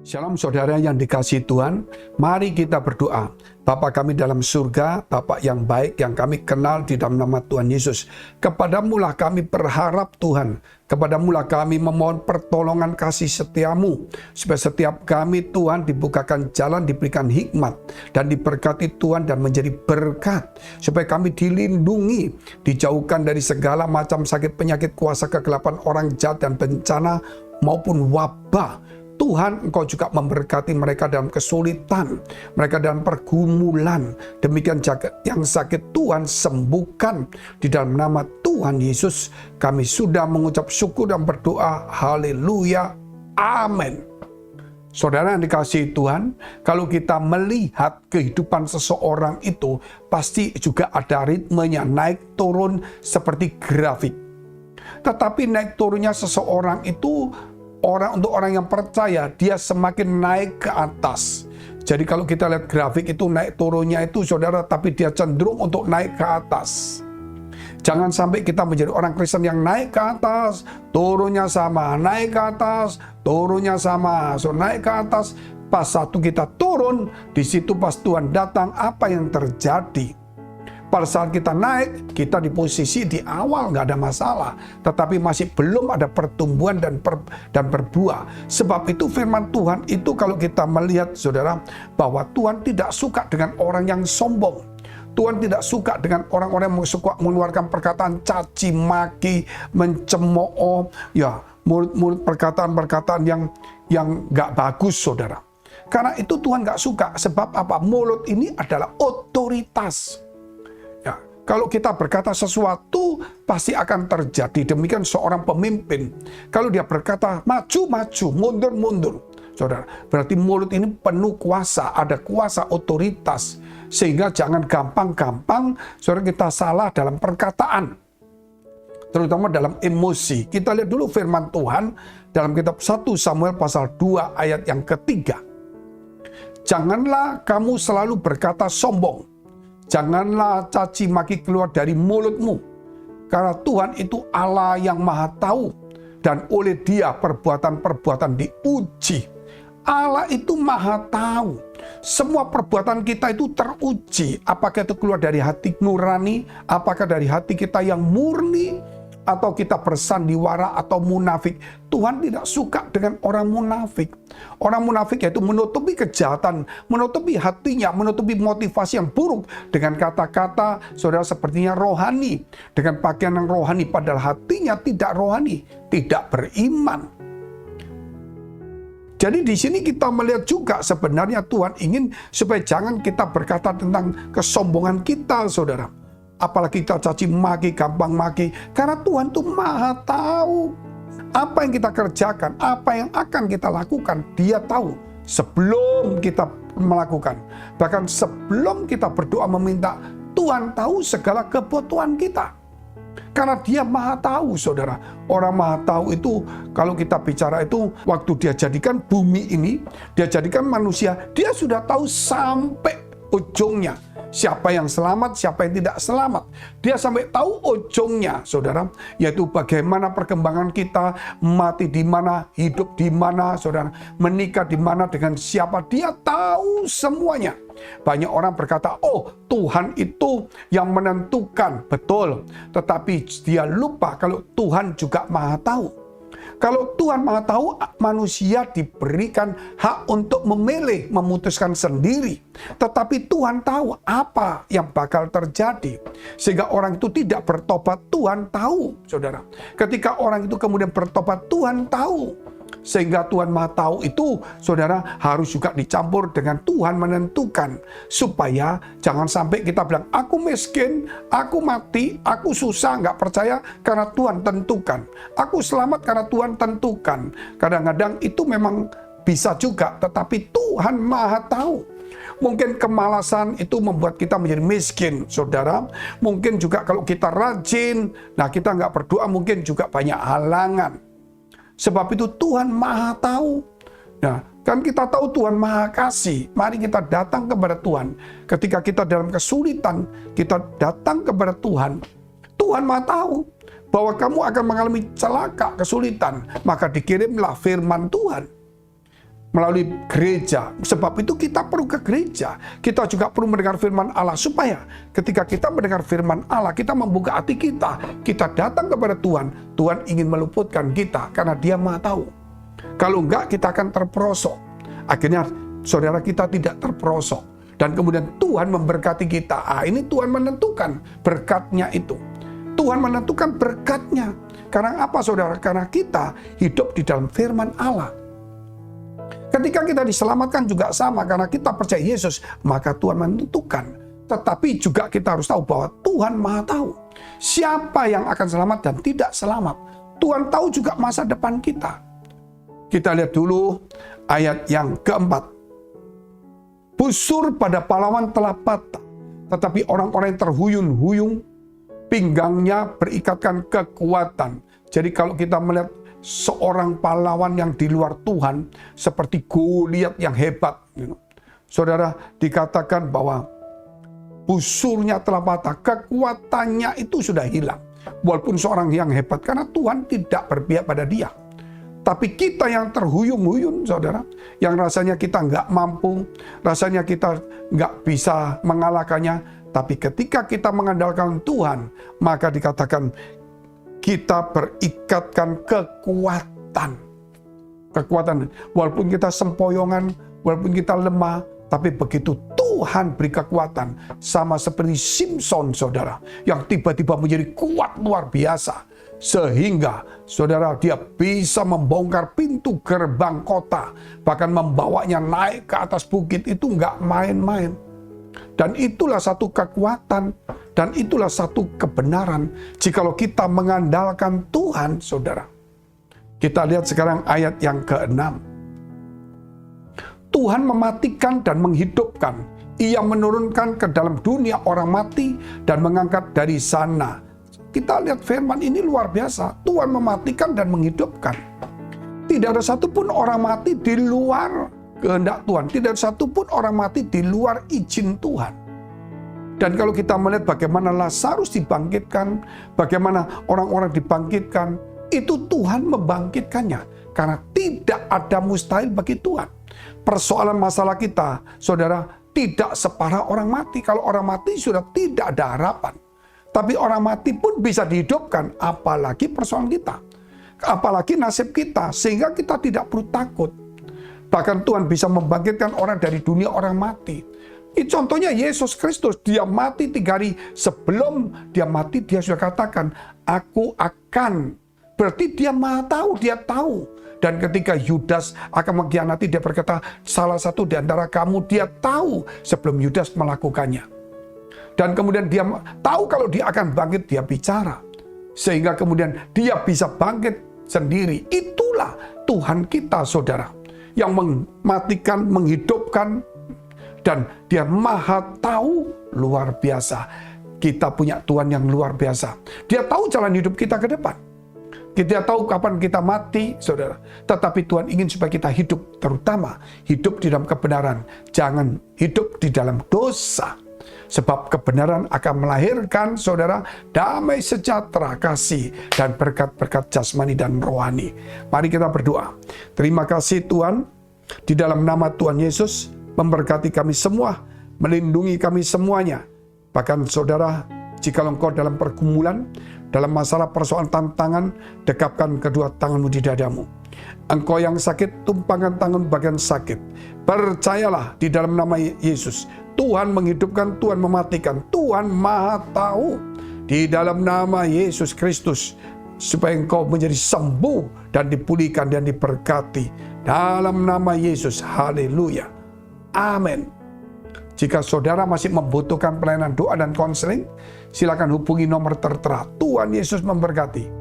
Shalom saudara yang dikasihi Tuhan, mari kita berdoa. Bapa kami dalam surga, Bapa yang baik yang kami kenal di dalam nama Tuhan Yesus. Kepadamulah kami berharap Tuhan, kepadamulah kami memohon pertolongan kasih setiamu, supaya setiap kami Tuhan dibukakan jalan, diberikan hikmat, dan diberkati Tuhan dan menjadi berkat. Supaya kami dilindungi, dijauhkan dari segala macam sakit penyakit, kuasa kegelapan orang jahat dan bencana maupun wabah. Tuhan, Engkau juga memberkati mereka dalam kesulitan, mereka dalam pergumulan. Demikian jagat yang sakit Tuhan sembuhkan. Di dalam nama Tuhan Yesus kami sudah mengucap syukur dan berdoa. Haleluya. Amin. Saudara yang dikasihi Tuhan, kalau kita melihat kehidupan seseorang itu, pasti juga ada ritmenya, naik turun seperti grafik. Tetapi naik turunnya seseorang itu, untuk orang yang percaya, dia semakin naik ke atas. Jadi kalau kita lihat grafik itu naik turunnya itu saudara, tapi dia cenderung untuk naik ke atas. Jangan sampai kita menjadi orang Kristen yang naik ke atas, turunnya sama, naik ke atas, turunnya sama. So naik ke atas, pas satu kita turun, di situ pas Tuhan datang, apa yang terjadi? Pada saat kita naik, kita di posisi di awal nggak ada masalah, tetapi masih belum ada pertumbuhan dan berbuah. Sebab itu firman Tuhan itu kalau kita melihat saudara, bahwa Tuhan tidak suka dengan orang yang sombong. Tuhan tidak suka dengan orang-orang yang suka mengeluarkan perkataan caci maki, mencemooh, ya mulut-mulut perkataan-perkataan yang nggak bagus saudara. Karena itu Tuhan nggak suka. Sebab apa? Mulut ini adalah otoritas. Kalau kita berkata sesuatu, pasti akan terjadi. Demikian seorang pemimpin. Kalau dia berkata maju-maju, mundur-mundur. Saudara, berarti mulut ini penuh kuasa, ada kuasa otoritas. Sehingga jangan gampang-gampang saudara kita salah dalam perkataan. Terutama dalam emosi. Kita lihat dulu firman Tuhan dalam kitab 1 Samuel pasal 2 ayat yang ketiga. Janganlah kamu selalu berkata sombong. Janganlah caci maki keluar dari mulutmu. Karena Tuhan itu Allah yang maha tahu. Dan oleh Dia perbuatan-perbuatan diuji. Allah itu maha tahu. Semua perbuatan kita itu teruji. Apakah itu keluar dari hati nurani, apakah dari hati kita yang murni, atau kita bersandiwara atau munafik. Tuhan tidak suka dengan orang munafik. Orang munafik yaitu menutupi kejahatan, menutupi hatinya, menutupi motivasi yang buruk dengan kata-kata saudara sepertinya rohani, dengan pakaian yang rohani, padahal hatinya tidak rohani, tidak beriman. Jadi di sini kita melihat juga sebenarnya Tuhan ingin supaya jangan kita berkata tentang kesombongan kita, saudara. Apalagi kita caci maki, gampang maki. Karena Tuhan itu maha tahu. Apa yang kita kerjakan, apa yang akan kita lakukan, Dia tahu sebelum kita melakukan. Bahkan sebelum kita berdoa meminta, Tuhan tahu segala kebutuhan kita. Karena Dia maha tahu, saudara. Orang maha tahu itu, kalau kita bicara itu, waktu Dia jadikan bumi ini, Dia jadikan manusia, Dia sudah tahu sampai ujungnya. Siapa yang selamat, siapa yang tidak selamat. Dia sampai tahu ujungnya, saudara. Yaitu bagaimana perkembangan kita, mati di mana, hidup di mana, saudara. Menikah di mana, dengan siapa. Dia tahu semuanya. Banyak orang berkata, oh Tuhan itu yang menentukan. Betul. Tetapi dia lupa kalau Tuhan juga maha tahu. Kalau Tuhan maha tahu, manusia diberikan hak untuk memilih, memutuskan sendiri. Tetapi Tuhan tahu apa yang bakal terjadi. Sehingga orang itu tidak bertobat, Tuhan tahu, saudara. Ketika orang itu kemudian bertobat, Tuhan tahu. Sehingga Tuhan maha tahu itu, saudara, harus juga dicampur dengan Tuhan menentukan. Supaya jangan sampai kita bilang, aku miskin, aku mati, aku susah, nggak percaya, karena Tuhan tentukan. Aku selamat karena Tuhan tentukan. Kadang-kadang itu memang bisa juga, tetapi Tuhan maha tahu. Mungkin kemalasan itu membuat kita menjadi miskin, saudara. Mungkin juga kalau kita rajin, nah kita nggak berdoa, mungkin juga banyak halangan. Sebab itu Tuhan maha tahu. Nah, kan kita tahu Tuhan maha kasih. Mari kita datang kepada Tuhan. Ketika kita dalam kesulitan, kita datang kepada Tuhan. Tuhan maha tahu bahwa kamu akan mengalami celaka, kesulitan. Maka dikirimlah firman Tuhan. melalui gereja. Sebab itu kita perlu ke gereja. Kita juga perlu mendengar firman Allah, supaya ketika kita mendengar firman Allah, kita membuka hati kita. Kita datang kepada Tuhan. Tuhan ingin meluputkan kita karena Dia Maha Tahu. Kalau enggak, kita akan terperosok. Akhirnya saudara kita tidak terperosok. Dan kemudian Tuhan memberkati kita. Ini Tuhan menentukan berkatnya itu. Tuhan menentukan berkatnya. Karena apa saudara? Karena kita hidup di dalam firman Allah. Ketika kita diselamatkan juga sama, karena kita percaya Yesus, maka Tuhan menentukan. Tetapi juga kita harus tahu bahwa Tuhan Maha Tahu siapa yang akan selamat dan tidak selamat. Tuhan tahu juga masa depan kita. Kita lihat dulu ayat yang keempat. Busur pada pahlawan telah patah, tetapi orang-orang yang terhuyung-huyung, pinggangnya berikatkan kekuatan. Jadi kalau kita melihat seorang pahlawan yang di luar Tuhan, seperti Goliat yang hebat, saudara, dikatakan bahwa busurnya telah patah, kekuatannya itu sudah hilang. Walaupun seorang yang hebat, karena Tuhan tidak berpihak pada dia. Tapi kita yang terhuyung-huyung, saudara, yang rasanya kita nggak mampu, rasanya kita nggak bisa mengalahkannya, tapi ketika kita mengandalkan Tuhan, maka dikatakan kita berikatkan kekuatan. Kekuatan. Walaupun kita sempoyongan, walaupun kita lemah, tapi begitu Tuhan beri kekuatan. Sama seperti Simpson, saudara, yang tiba-tiba menjadi kuat luar biasa. Sehingga, saudara, dia bisa membongkar pintu gerbang kota. Bahkan membawanya naik ke atas bukit, itu nggak main-main. Dan itulah satu kekuatan, dan itulah satu kebenaran. Jikalau kita mengandalkan Tuhan, saudara. Kita lihat sekarang ayat yang ke-6. Tuhan mematikan dan menghidupkan. Ia menurunkan ke dalam dunia orang mati dan mengangkat dari sana. Kita lihat firman ini luar biasa. Tuhan mematikan dan menghidupkan. Tidak ada satupun orang mati di luar kehendak Tuhan. Tidak ada satupun orang mati di luar izin Tuhan. Dan kalau kita melihat bagaimana Lazarus dibangkitkan, bagaimana orang-orang dibangkitkan, itu Tuhan membangkitkannya. Karena tidak ada mustahil bagi Tuhan. Persoalan masalah kita, saudara, tidak separah orang mati. Kalau orang mati sudah tidak ada harapan. Tapi orang mati pun bisa dihidupkan, apalagi persoalan kita. Apalagi nasib kita, sehingga kita tidak perlu takut. Bahkan Tuhan bisa membangkitkan orang dari dunia orang mati. Contohnya Yesus Kristus, dia mati 3 hari sebelum dia mati, dia sudah katakan, aku akan. Berarti dia Maha Tahu, dia tahu. Dan ketika Yudas akan mengkhianati, dia berkata, salah satu di antara kamu, dia tahu sebelum Yudas melakukannya. Dan kemudian dia tahu kalau dia akan bangkit, dia bicara. Sehingga kemudian dia bisa bangkit sendiri. Itulah Tuhan kita, saudara. Yang mematikan, menghidupkan. Dan dia Maha Tahu, luar biasa. Kita punya Tuhan yang luar biasa. Dia tahu jalan hidup kita ke depan. Kita tahu kapan kita mati, saudara. Tetapi Tuhan ingin supaya kita hidup, terutama hidup di dalam kebenaran. Jangan hidup di dalam dosa. Sebab kebenaran akan melahirkan, saudara, damai sejahtera, kasih, dan berkat-berkat jasmani dan rohani. Mari kita berdoa. Terima kasih Tuhan, di dalam nama Tuhan Yesus, memberkati kami semua, melindungi kami semuanya. Bahkan saudara, jika engkau dalam pergumulan, dalam masalah persoalan tantangan, dekapkan kedua tanganmu di dadamu. Engkau yang sakit, tumpangkan tangan bagian sakit. Percayalah di dalam nama Yesus. Tuhan menghidupkan, Tuhan mematikan. Tuhan Maha Tahu. Di dalam nama Yesus Kristus. Supaya engkau menjadi sembuh dan dipulihkan dan diberkati. Dalam nama Yesus. Haleluya. Amin. Jika saudara masih membutuhkan pelayanan doa dan konseling, silakan hubungi nomor tertera. Tuhan Yesus memberkati.